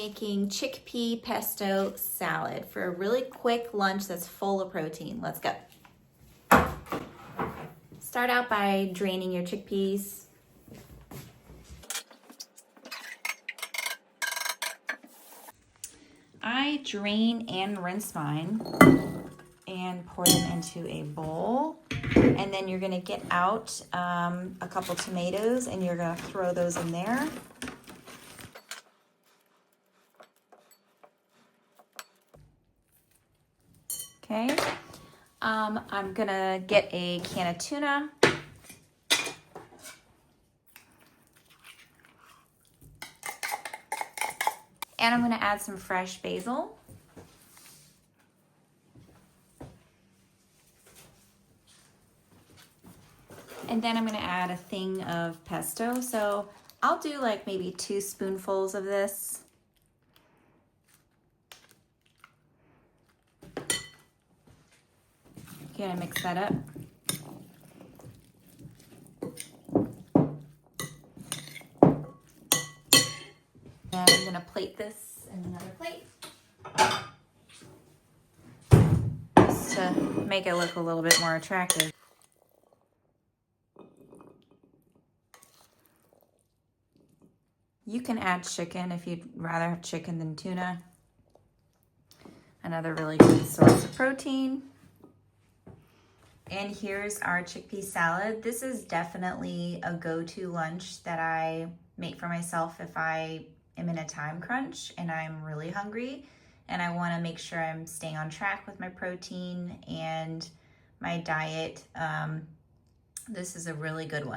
making chickpea pesto salad for a really quick lunch that's full of protein. Let's go. Start out by draining your chickpeas. I drain and rinse mine and pour them into a bowl. And then you're gonna get out a couple tomatoes and you're gonna throw those in there. Okay, I'm gonna get a can of tuna. And I'm gonna add some fresh basil. And then I'm gonna add a thing of pesto. So I'll do like maybe 2 spoonfuls of this. You're gonna mix that up. And I'm gonna plate this in another plate. Just to make it look a little bit more attractive. You can add chicken if you'd rather have chicken than tuna. Another really good source of protein. And here's our chickpea salad. This is definitely a go-to lunch that I make for myself if I am in a time crunch and I'm really hungry and I want to make sure I'm staying on track with my protein and my diet. This is a really good one.